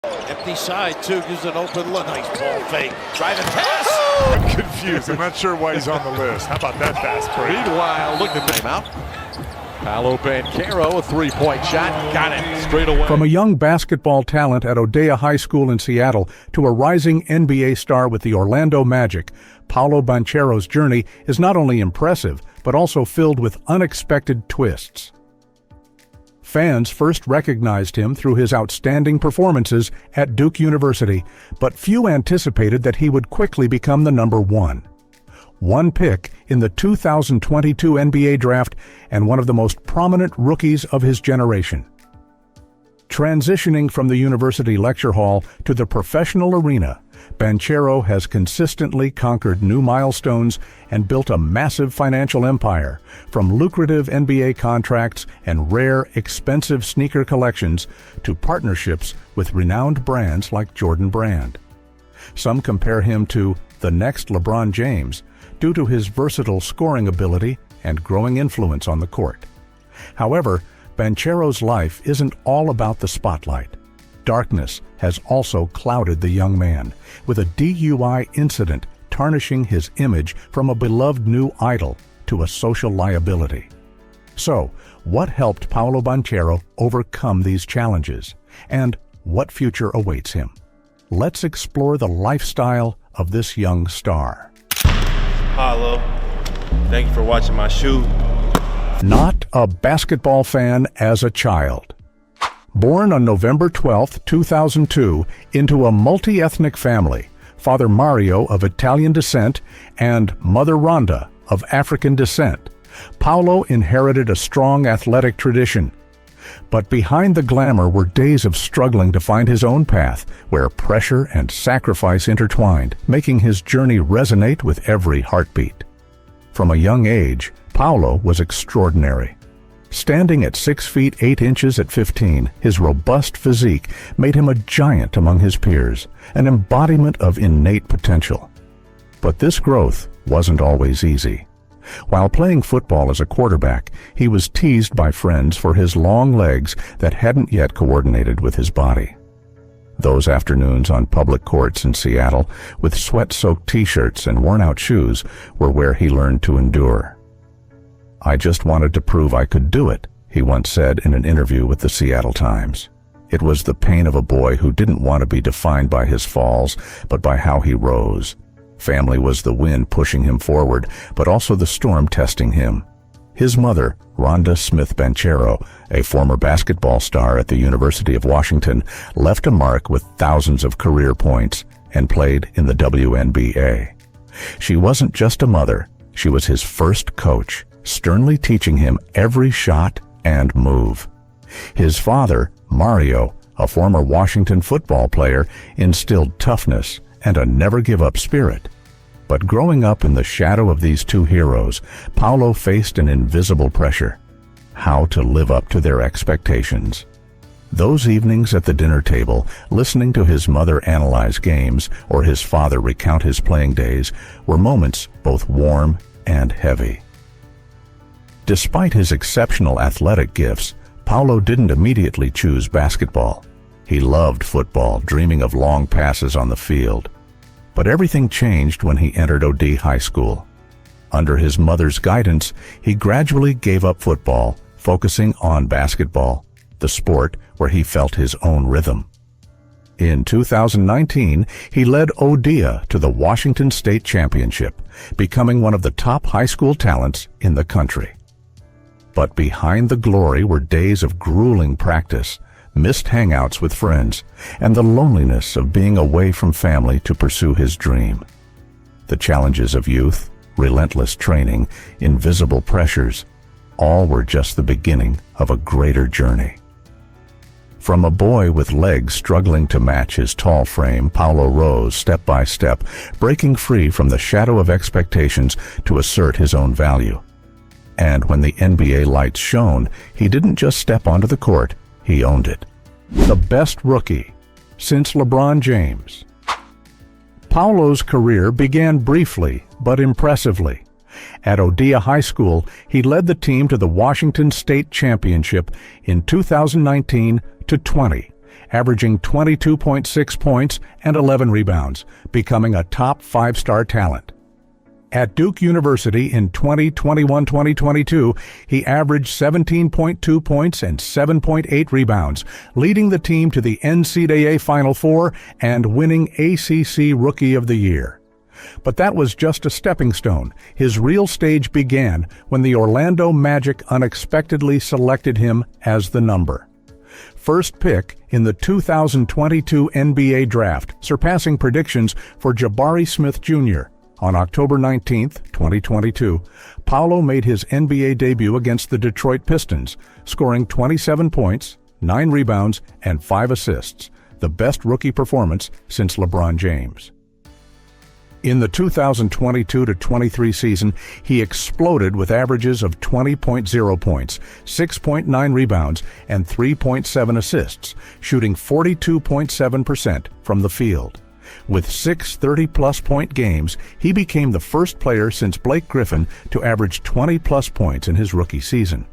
Empty side, too, gives an open look. Nice ball fake. Driving pass. I'm confused. I'm not sure why he's on the list. How about that fast break? Meanwhile, look at the timeout. Paolo Banchero, a three-point shot. Got it straight away. From a young basketball talent at Odeya High School in Seattle to a rising NBA star with the Orlando Magic, Paolo Banchero's journey is not only impressive, but also filled with unexpected twists. Fans first recognized him through his outstanding performances at Duke University, but few anticipated that he would quickly become the number one pick in the 2022 NBA draft and one of the most prominent rookies of his generation. Transitioning from the university lecture hall to the professional arena, Banchero has consistently conquered new milestones and built a massive financial empire, from lucrative NBA contracts and rare, expensive sneaker collections to partnerships with renowned brands like Jordan Brand. Some compare him to the next LeBron James due to his versatile scoring ability and growing influence on the court. However, Banchero's life isn't all about the spotlight. Darkness has also clouded the young man, with a DUI incident tarnishing his image from a beloved new idol to a social liability. So, what helped Paolo Banchero overcome these challenges, and what future awaits him? Let's explore the lifestyle of this young star. Paolo, thank you for watching my shoot. Not a basketball fan as a child. Born on November 12, 2002, into a multi-ethnic family, Father Mario of Italian descent and Mother Rhonda of African descent, Paolo inherited a strong athletic tradition. But behind the glamour were days of struggling to find his own path, where pressure and sacrifice intertwined, making his journey resonate with every heartbeat. From a young age, Paolo was extraordinary. Standing at 6 feet 8 inches at 15, his robust physique made him a giant among his peers, an embodiment of innate potential. But this growth wasn't always easy. While playing football as a quarterback, he was teased by friends for his long legs that hadn't yet coordinated with his body. Those afternoons on public courts in Seattle, with sweat-soaked t-shirts and worn-out shoes, were where he learned to endure. "I just wanted to prove I could do it," he once said in an interview with the Seattle Times. It was the pain of a boy who didn't want to be defined by his falls, but by how he rose. Family was the wind pushing him forward, but also the storm testing him. His mother, Rhonda Smith Banchero, a former basketball star at the University of Washington, left a mark with thousands of career points and played in the WNBA. She wasn't just a mother, she was his first coach, sternly teaching him every shot and move. His father, Mario, a former Washington football player, instilled toughness and a never-give-up spirit. But growing up in the shadow of these two heroes, Paolo faced an invisible pressure: how to live up to their expectations. Those evenings at the dinner table, listening to his mother analyze games or his father recount his playing days, were moments both warm and heavy. Despite his exceptional athletic gifts, Paolo didn't immediately choose basketball. He loved football, dreaming of long passes on the field. But everything changed when he entered Odeya High School. Under his mother's guidance, he gradually gave up football, focusing on basketball, the sport where he felt his own rhythm. In 2019, he led Odeya to the Washington State Championship, becoming one of the top high school talents in the country. But behind the glory were days of grueling practice, missed hangouts with friends, and the loneliness of being away from family to pursue his dream. The challenges of youth, relentless training, invisible pressures, all were just the beginning of a greater journey. From a boy with legs struggling to match his tall frame, Paolo rose step by step, breaking free from the shadow of expectations to assert his own value. And when the NBA lights shone, he didn't just step onto the court, he owned it. The best rookie since LeBron James. Paolo's career began briefly but impressively. At Odeya High School, he led the team to the Washington State Championship in 2019-20, averaging 22.6 points and 11 rebounds, becoming a top 5-star talent. At Duke University in 2021-2022, he averaged 17.2 points and 7.8 rebounds, leading the team to the NCAA Final Four and winning ACC Rookie of the Year. But that was just a stepping stone. His real stage began when the Orlando Magic unexpectedly selected him as the number. First pick in the 2022 NBA Draft, surpassing predictions for Jabari Smith Jr. On October 19, 2022, Paolo made his NBA debut against the Detroit Pistons, scoring 27 points, 9 rebounds, and 5 assists, the best rookie performance since LeBron James. In the 2022-23 season, he exploded with averages of 20.0 points, 6.9 rebounds, and 3.7 assists, shooting 42.7% from the field. With 6 30-plus point games, he became the first player since Blake Griffin to average 20-plus points in his rookie season.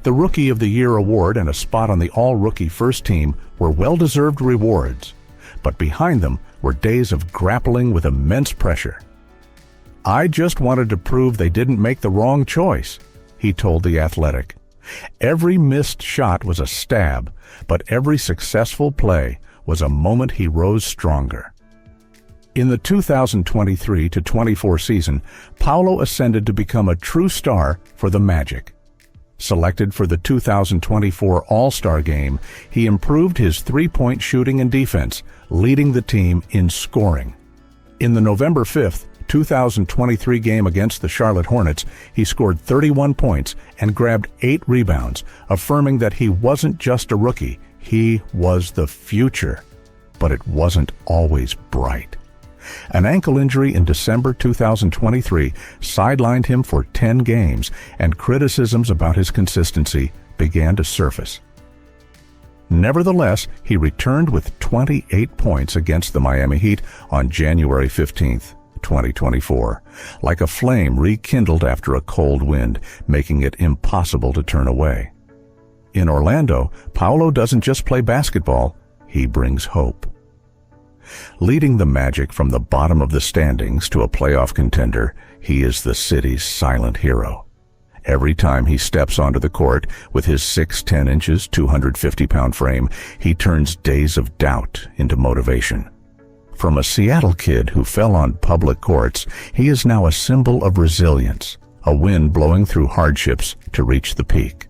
The Rookie of the Year award and a spot on the All-Rookie First Team were well-deserved rewards, but behind them were days of grappling with immense pressure. "I just wanted to prove they didn't make the wrong choice," he told The Athletic. "Every missed shot was a stab, but every successful play was a moment he rose stronger." In the 2023-24 season, Paolo ascended to become a true star for the Magic. Selected for the 2024 All-Star Game, he improved his three-point shooting and defense, leading the team in scoring. In the November 5, 2023 game against the Charlotte Hornets, he scored 31 points and grabbed 8 rebounds, affirming that he wasn't just a rookie, he was the future. But it wasn't always bright. An ankle injury in December 2023 sidelined him for 10 games, and criticisms about his consistency began to surface. Nevertheless, he returned with 28 points against the Miami Heat on January 15, 2024, like a flame rekindled after a cold wind, making it impossible to turn away. In Orlando, Paolo doesn't just play basketball, he brings hope. Leading the Magic from the bottom of the standings to a playoff contender, he is the city's silent hero. Every time he steps onto the court with his 6'10 inches, 250-pound frame, he turns days of doubt into motivation. From a Seattle kid who fell on public courts, he is now a symbol of resilience, a wind blowing through hardships to reach the peak.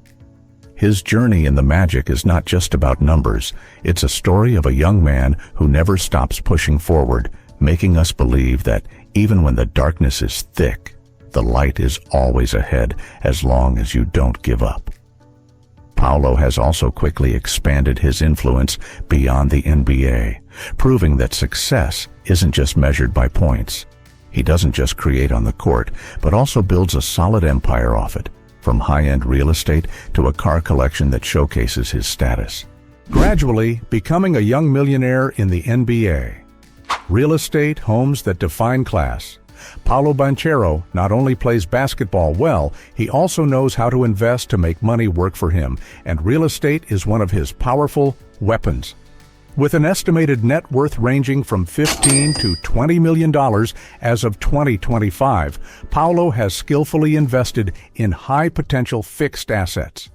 His journey in the Magic is not just about numbers. It's a story of a young man who never stops pushing forward, making us believe that even when the darkness is thick, the light is always ahead as long as you don't give up. Paolo has also quickly expanded his influence beyond the NBA, proving that success isn't just measured by points. He doesn't just create on the court, but also builds a solid empire off it, from high-end real estate to a car collection that showcases his status. Gradually becoming a young millionaire in the NBA. Real estate, homes that define class. Paolo Banchero not only plays basketball well, he also knows how to invest to make money work for him, and real estate is one of his powerful weapons. With an estimated net worth ranging from $15 to $20 million as of 2025, Paolo has skillfully invested in high-potential fixed assets.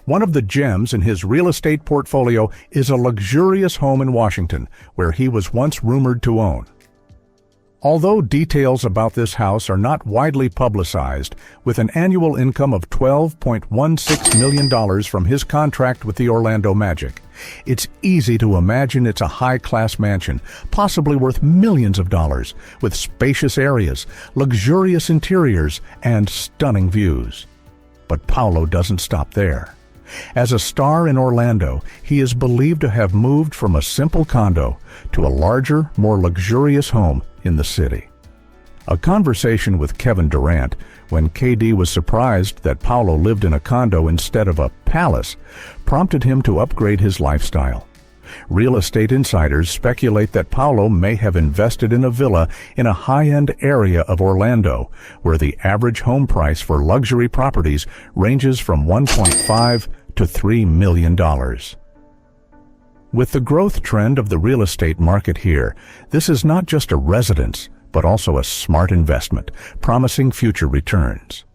One of the gems in his real estate portfolio is a luxurious home in Washington, where he was once rumored to own. Although details about this house are not widely publicized, with an annual income of $12.16 million from his contract with the Orlando Magic, it's easy to imagine it's a high-class mansion, possibly worth millions of dollars, with spacious areas, luxurious interiors, and stunning views. But Paolo doesn't stop there. As a star in Orlando, he is believed to have moved from a simple condo to a larger, more luxurious home in the city. A conversation with Kevin Durant, when KD was surprised that Paolo lived in a condo instead of a palace, prompted him to upgrade his lifestyle. Real estate insiders speculate that Paolo may have invested in a villa in a high-end area of Orlando, where the average home price for luxury properties ranges from $1.5 to $3 million. With the growth trend of the real estate market here, this is not just a residence, but also a smart investment, promising future returns.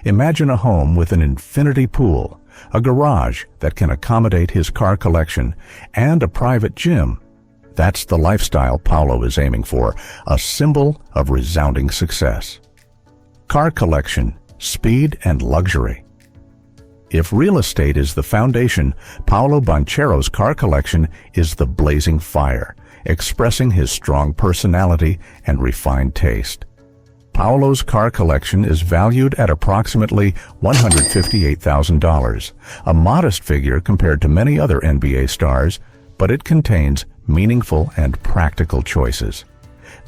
Imagine a home with an infinity pool, a garage that can accommodate his car collection, and a private gym. That's the lifestyle Paolo is aiming for, a symbol of resounding success. Car collection, speed, and luxury. If real estate is the foundation, Paolo Banchero's car collection is the blazing fire, expressing his strong personality and refined taste. Paolo's car collection is valued at approximately $158,000, a modest figure compared to many other NBA stars, but it contains meaningful and practical choices.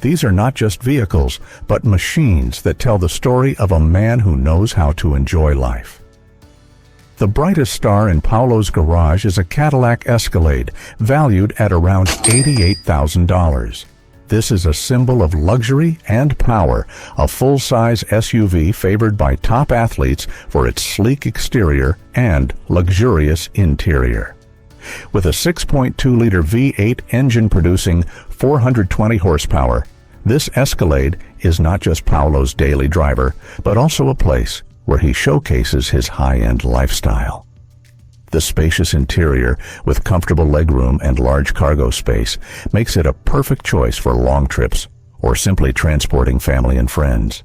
These are not just vehicles, but machines that tell the story of a man who knows how to enjoy life. The brightest star in Paolo's garage is a Cadillac Escalade, valued at around $88,000. This is a symbol of luxury and power, a full-size SUV favored by top athletes for its sleek exterior and luxurious interior. With a 6.2-liter V8 engine producing 420 horsepower, this Escalade is not just Paolo's daily driver, but also a place where he showcases his high-end lifestyle. The spacious interior, with comfortable legroom and large cargo space, makes it a perfect choice for long trips or simply transporting family and friends.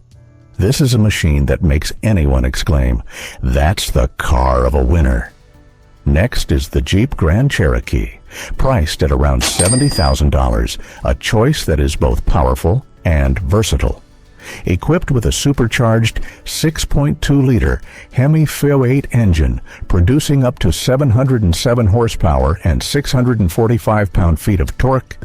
This is a machine that makes anyone exclaim, "That's the car of a winner." Next is the Jeep Grand Cherokee, priced at around $70,000, a choice that is both powerful and versatile. Equipped with a supercharged 6.2-liter Hemi V8 engine, producing up to 707 horsepower and 645 pound-feet of torque,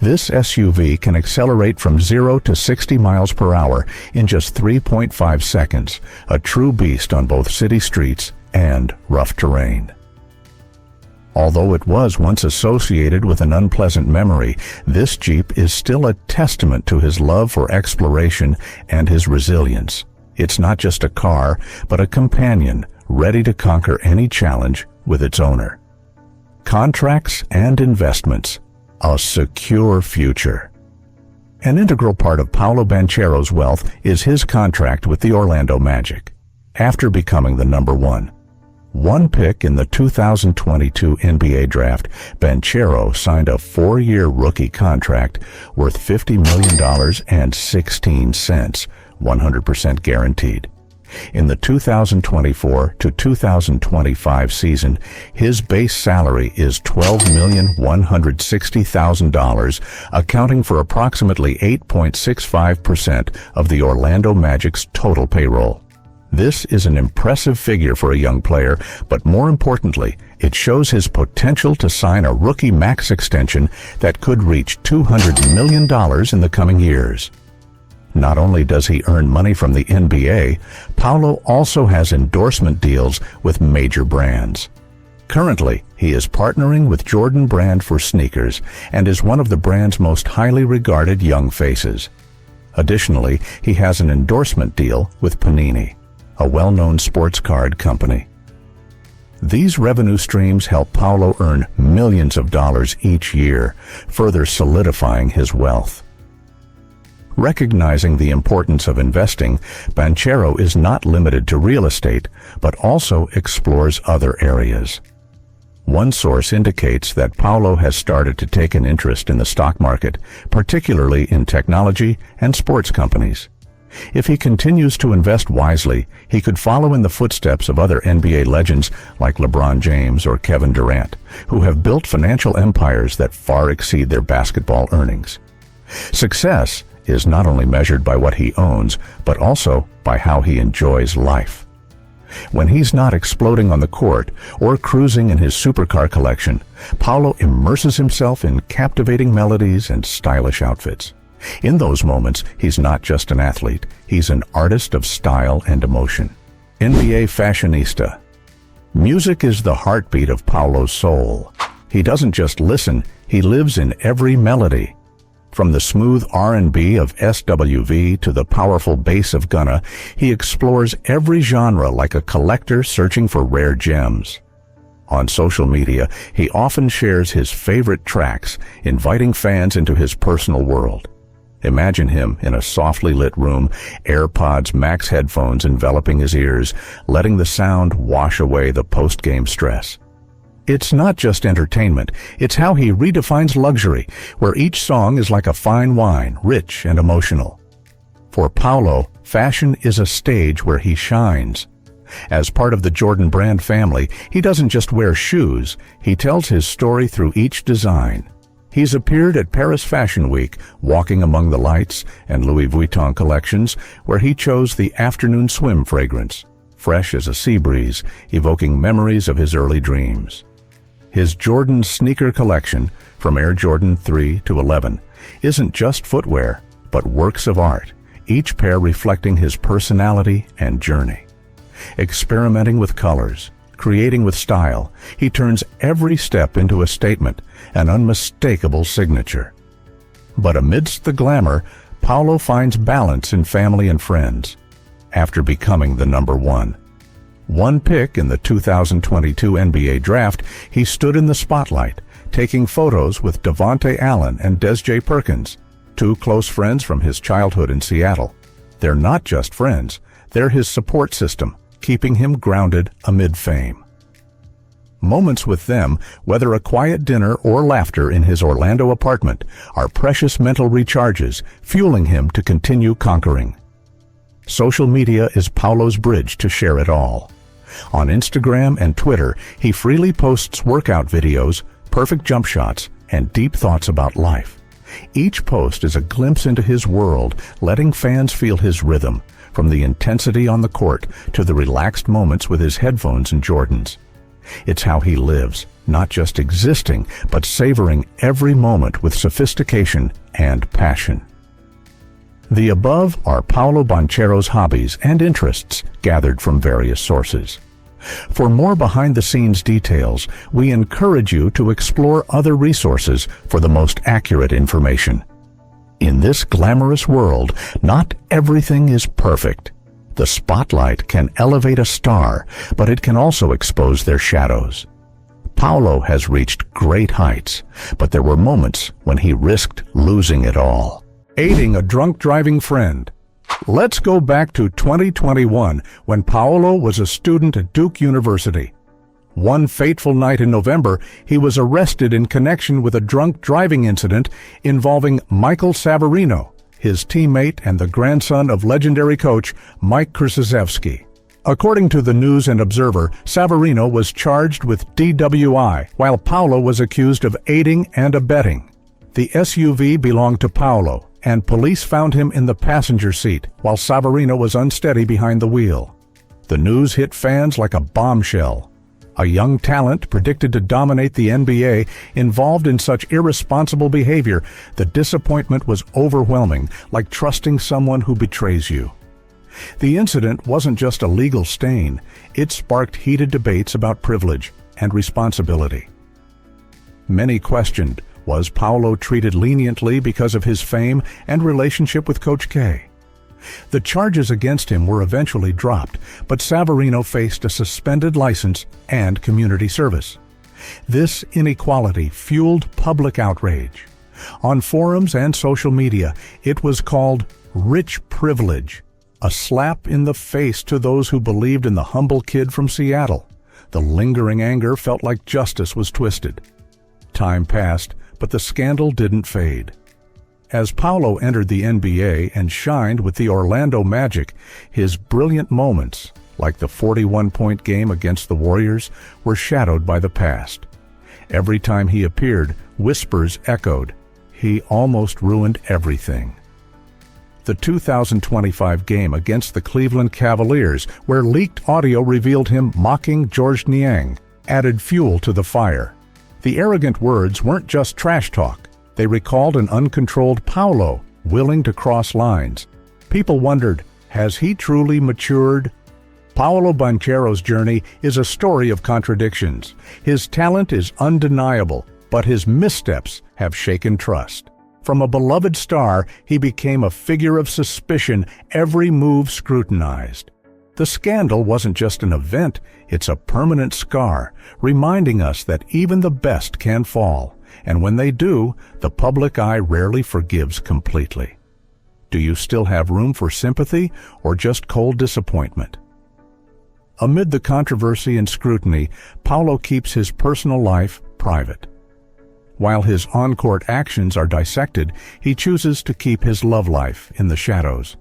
this SUV can accelerate from 0 to 60 miles per hour in just 3.5 seconds, a true beast on both city streets and rough terrain. Although it was once associated with an unpleasant memory, this Jeep is still a testament to his love for exploration and his resilience. It's not just a car, but a companion ready to conquer any challenge with its owner. Contracts and investments, a secure future. An integral part of Paolo Banchero's wealth is his contract with the Orlando Magic. After becoming the number one pick in the 2022 NBA draft, Banchero signed a 4-year rookie contract worth $50 million and 16 cents, 100% guaranteed. In the 2024 to 2025 season, his base salary is $12,160,000, accounting for approximately 8.65% of the Orlando Magic's total payroll. This is an impressive figure for a young player, but more importantly, it shows his potential to sign a rookie max extension that could reach $200 million in the coming years. Not only does he earn money from the NBA, Paolo also has endorsement deals with major brands. Currently, he is partnering with Jordan Brand for sneakers and is one of the brand's most highly regarded young faces. Additionally, he has an endorsement deal with Panini, a well-known sports card company. These revenue streams help Paolo earn millions of dollars each year, further solidifying his wealth. Recognizing the importance of investing, Banchero is not limited to real estate, but also explores other areas. One source indicates that Paolo has started to take an interest in the stock market, particularly in technology and sports companies. If he continues to invest wisely, he could follow in the footsteps of other NBA legends like LeBron James or Kevin Durant, who have built financial empires that far exceed their basketball earnings. Success is not only measured by what he owns, but also by how he enjoys life. When he's not exploding on the court or cruising in his supercar collection, Paolo immerses himself in captivating melodies and stylish outfits. In those moments, he's not just an athlete, he's an artist of style and emotion. NBA fashionista. Music is the heartbeat of Paolo's soul. He doesn't just listen, he lives in every melody. From the smooth R&B of SWV to the powerful bass of Gunna, he explores every genre like a collector searching for rare gems. On social media, he often shares his favorite tracks, inviting fans into his personal world. Imagine him in a softly lit room, AirPods Max headphones enveloping his ears, letting the sound wash away the post-game stress. It's not just entertainment, it's how he redefines luxury, where each song is like a fine wine, rich and emotional. For Paolo, fashion is a stage where he shines. As part of the Jordan brand family, he doesn't just wear shoes, he tells his story through each design. He's appeared at Paris Fashion Week, walking among the lights, and Louis Vuitton collections, where he chose the afternoon swim fragrance, fresh as a sea breeze, evoking memories of his early dreams. His Jordan sneaker collection, from Air Jordan 3 to 11, isn't just footwear, but works of art, each pair reflecting his personality and journey. Experimenting with colors, creating with style, he turns every step into a statement, an unmistakable signature. But amidst the glamour, Paolo finds balance in family and friends. After becoming the number one pick in the 2022 NBA draft, he stood in the spotlight, taking photos with Devontae Allen and Des J. Perkins, two close friends from his childhood in Seattle. They're not just friends, they're his support system, keeping him grounded amid fame. Moments with them, whether a quiet dinner or laughter in his Orlando apartment, are precious mental recharges, fueling him to continue conquering. Social media is Paolo's bridge to share it all. On Instagram and Twitter, he freely posts workout videos, perfect jump shots, and deep thoughts about life. Each post is a glimpse into his world, letting fans feel his rhythm, from the intensity on the court to the relaxed moments with his headphones and Jordans. It's how he lives, not just existing, but savoring every moment with sophistication and passion. The above are Paolo Banchero's hobbies and interests gathered from various sources. For more behind-the-scenes details, we encourage you to explore other resources for the most accurate information. In this glamorous world, not everything is perfect. The spotlight can elevate a star, but it can also expose their shadows. Paolo has reached great heights, but there were moments when he risked losing it all. Aiding a drunk driving friend. Let's go back to 2021, when Paolo was a student at Duke University. One fateful night in November, he was arrested in connection with a drunk driving incident involving Michael Savarino, his teammate and the grandson of legendary coach Mike Krzyzewski. According to the News and Observer, Savarino was charged with DWI, while Paolo was accused of aiding and abetting. The SUV belonged to Paolo, and police found him in the passenger seat, while Savarino was unsteady behind the wheel. The news hit fans like a bombshell. A young talent predicted to dominate the NBA, involved in such irresponsible behavior, the disappointment was overwhelming, like trusting someone who betrays you. The incident wasn't just a legal stain, it sparked heated debates about privilege and responsibility. Many questioned, was Paolo treated leniently because of his fame and relationship with Coach K? The charges against him were eventually dropped, but Savarino faced a suspended license and community service. This inequality fueled public outrage. On forums and social media, it was called rich privilege, a slap in the face to those who believed in the humble kid from Seattle. The lingering anger felt like justice was twisted. Time passed, but the scandal didn't fade. As Paolo entered the NBA and shined with the Orlando Magic, his brilliant moments, like the 41-point game against the Warriors, were shadowed by the past. Every time he appeared, whispers echoed, "He almost ruined everything." The 2025 game against the Cleveland Cavaliers, where leaked audio revealed him mocking Georges Niang, added fuel to the fire. The arrogant words weren't just trash talk. They recalled an uncontrolled Paolo, willing to cross lines. People wondered, has he truly matured? Paolo Banchero's journey is a story of contradictions. His talent is undeniable, but his missteps have shaken trust. From a beloved star, he became a figure of suspicion, every move scrutinized. The scandal wasn't just an event, it's a permanent scar, reminding us that even the best can fall, and when they do, the public eye rarely forgives completely. Do you still have room for sympathy or just cold disappointment? Amid the controversy and scrutiny, Paolo keeps his personal life private. While his on-court actions are dissected, he chooses to keep his love life in the shadows.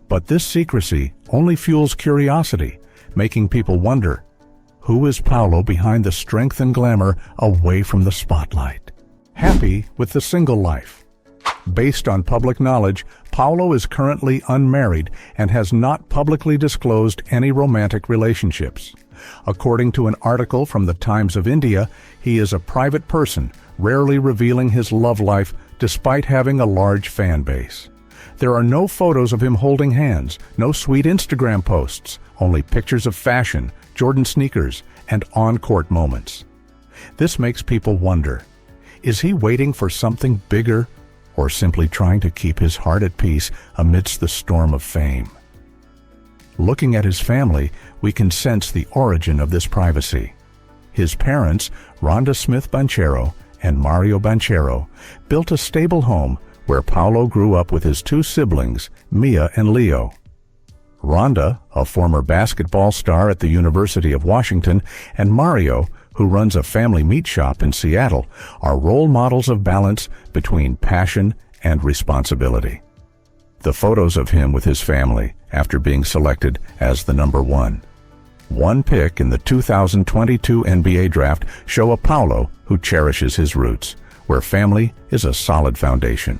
But this secrecy only fuels curiosity, making people wonder, who is Paolo behind the strength and glamour away from the spotlight? Happy with the single life. Based on public knowledge, Paolo is currently unmarried and has not publicly disclosed any romantic relationships. According to an article from the Times of India, he is a private person, rarely revealing his love life despite having a large fan base. There are no photos of him holding hands, no sweet Instagram posts, only pictures of fashion, Jordan sneakers, and on-court moments. This makes people wonder, is he waiting for something bigger or simply trying to keep his heart at peace amidst the storm of fame? Looking at his family, we can sense the origin of this privacy. His parents, Rhonda Smith Banchero and Mario Banchero, built a stable home where Paolo grew up with his two siblings, Mia and Leo. Rhonda, a former basketball star at the University of Washington, and Mario, who runs a family meat shop in Seattle, are role models of balance between passion and responsibility. The photos of him with his family after being selected as the number one pick in the 2022 NBA draft show a Paolo who cherishes his roots, where family is a solid foundation.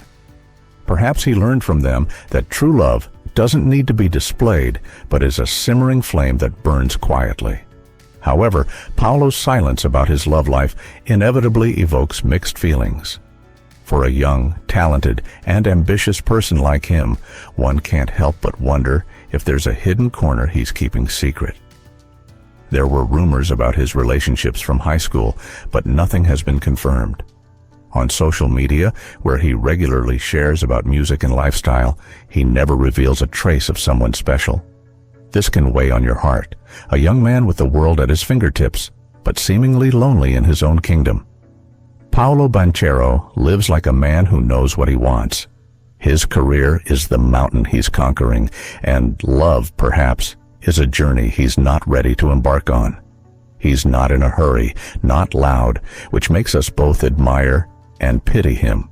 Perhaps he learned from them that true love doesn't need to be displayed, but is a simmering flame that burns quietly. However, Paolo's silence about his love life inevitably evokes mixed feelings. For a young, talented, and ambitious person like him, one can't help but wonder if there's a hidden corner he's keeping secret. There were rumors about his relationships from high school, but nothing has been confirmed. On social media, where he regularly shares about music and lifestyle, he never reveals a trace of someone special. This can weigh on your heart, a young man with the world at his fingertips, but seemingly lonely in his own kingdom. Paolo Banchero lives like a man who knows what he wants. His career is the mountain he's conquering, and love, perhaps, is a journey he's not ready to embark on. He's not in a hurry, not loud, which makes us both admire and pity him.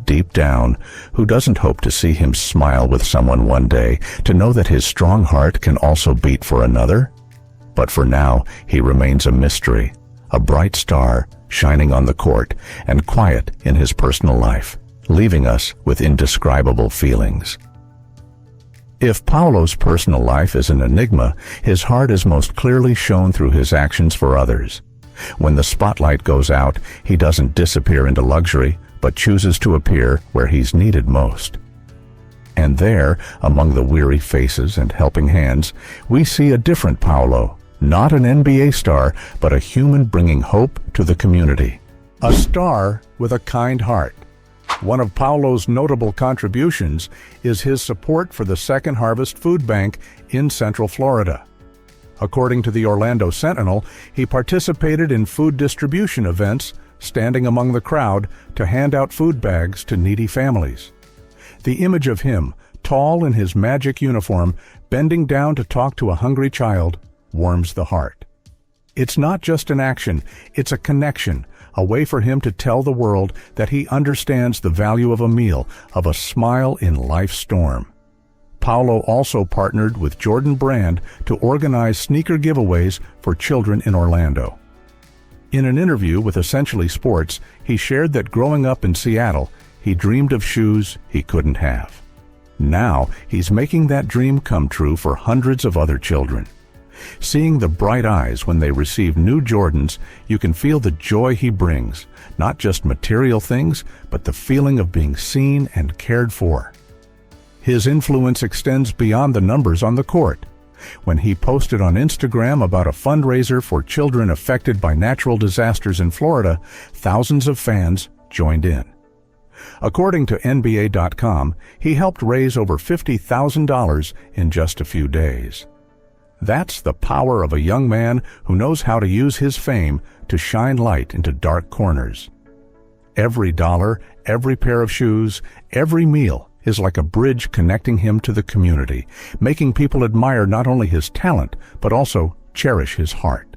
Deep down, who doesn't hope to see him smile with someone one day, to know that his strong heart can also beat for another? But for now, he remains a mystery, a bright star shining on the court and quiet in his personal life, leaving us with indescribable feelings. If Paolo's personal life is an enigma, his heart is most clearly shown through his actions for others. When the spotlight goes out, he doesn't disappear into luxury, but chooses to appear where he's needed most. And there, among the weary faces and helping hands, we see a different Paolo, not an NBA star, but a human bringing hope to the community. A star with a kind heart. One of Paolo's notable contributions is his support for the Second Harvest Food Bank in Central Florida. According to the Orlando Sentinel, he participated in food distribution events, standing among the crowd to hand out food bags to needy families. The image of him, tall in his magic uniform, bending down to talk to a hungry child, warms the heart. It's not just an action, it's a connection, a way for him to tell the world that he understands the value of a meal, of a smile in life's storm. Paolo also partnered with Jordan Brand to organize sneaker giveaways for children in Orlando. In an interview with Essentially Sports, he shared that growing up in Seattle, he dreamed of shoes he couldn't have. Now, he's making that dream come true for hundreds of other children. Seeing the bright eyes when they receive new Jordans, you can feel the joy he brings, not just material things, but the feeling of being seen and cared for. His influence extends beyond the numbers on the court. When he posted on Instagram about a fundraiser for children affected by natural disasters in Florida, thousands of fans joined in. According to NBA.com, he helped raise over $50,000 in just a few days. That's the power of a young man who knows how to use his fame to shine light into dark corners. Every dollar, every pair of shoes, every meal is like a bridge connecting him to the community, making people admire not only his talent, but also cherish his heart.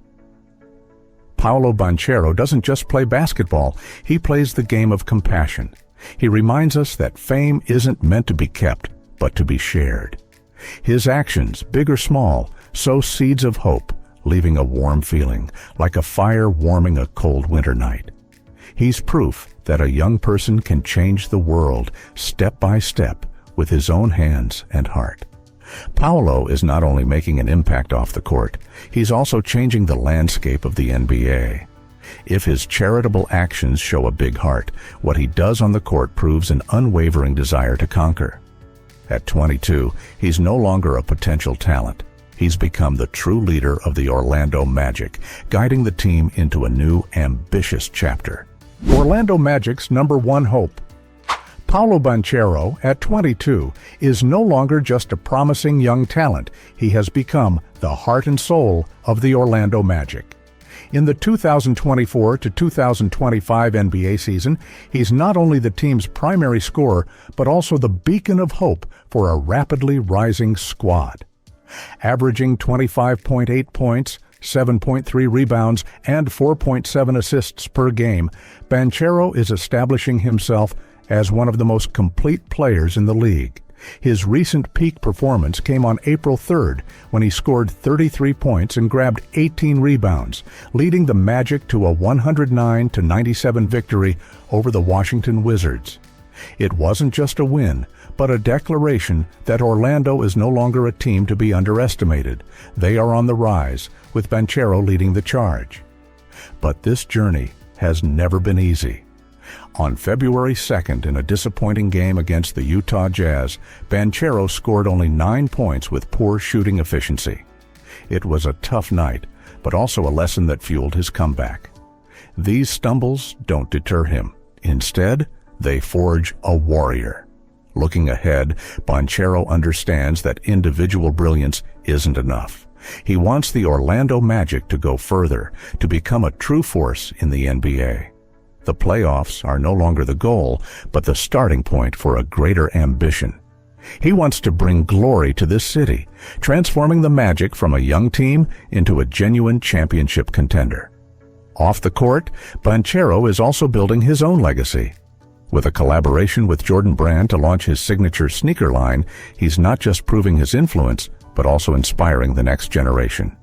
Paolo Banchero doesn't just play basketball, he plays the game of compassion. He reminds us that fame isn't meant to be kept, but to be shared. His actions, big or small, sow seeds of hope, leaving a warm feeling, like a fire warming a cold winter night. He's proof that a young person can change the world step by step with his own hands and heart. Paolo is not only making an impact off the court, he's also changing the landscape of the NBA. If his charitable actions show a big heart, what he does on the court proves an unwavering desire to conquer. At 22, he's no longer a potential talent. He's become the true leader of the Orlando Magic, guiding the team into a new, ambitious chapter. Orlando Magic's #1 hope. Paolo Banchero, at 22, is no longer just a promising young talent. He has become the heart and soul of the Orlando Magic. In the 2024 to 2025 NBA season, he's not only the team's primary scorer, but also the beacon of hope for a rapidly rising squad. Averaging 25.8 points, 7.3 rebounds, and 4.7 assists per game, Banchero is establishing himself as one of the most complete players in the league. His recent peak performance came on April 3rd when he scored 33 points and grabbed 18 rebounds, leading the Magic to a 109-97 victory over the Washington Wizards. It wasn't just a win, but a declaration that Orlando is no longer a team to be underestimated. They are on the rise, with Banchero leading the charge. But this journey has never been easy. On February 2nd, in a disappointing game against the Utah Jazz, Banchero scored only 9 points with poor shooting efficiency. It was a tough night, but also a lesson that fueled his comeback. These stumbles don't deter him. Instead, they forge a warrior. Looking ahead, Banchero understands that individual brilliance isn't enough. He wants the Orlando Magic to go further, to become a true force in the NBA. The playoffs are no longer the goal, but the starting point for a greater ambition. He wants to bring glory to this city, transforming the Magic from a young team into a genuine championship contender. Off the court, Banchero is also building his own legacy. With a collaboration with Jordan Brand to launch his signature sneaker line, he's not just proving his influence, but also inspiring the next generation.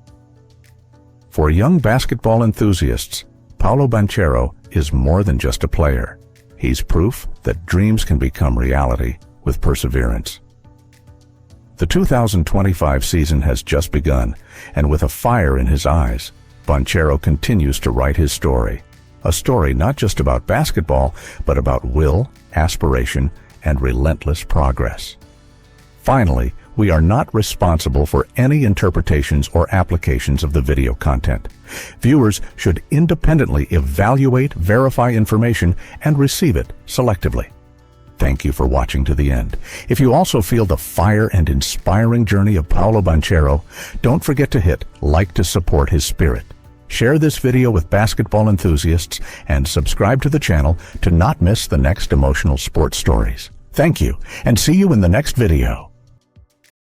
For young basketball enthusiasts, Paolo Banchero is more than just a player. He's proof that dreams can become reality with perseverance. The 2025 season has just begun, and with a fire in his eyes, Banchero continues to write his story. A story not just about basketball, but about will, aspiration, and relentless progress. Finally, we are not responsible for any interpretations or applications of the video content. Viewers should independently evaluate, verify information, and receive it selectively. Thank you for watching to the end. If you also feel the fire and inspiring journey of Paolo Banchero, don't forget to hit like to support his spirit. Share this video with basketball enthusiasts and subscribe to the channel to not miss the next emotional sports stories. Thank you, and see you in the next video.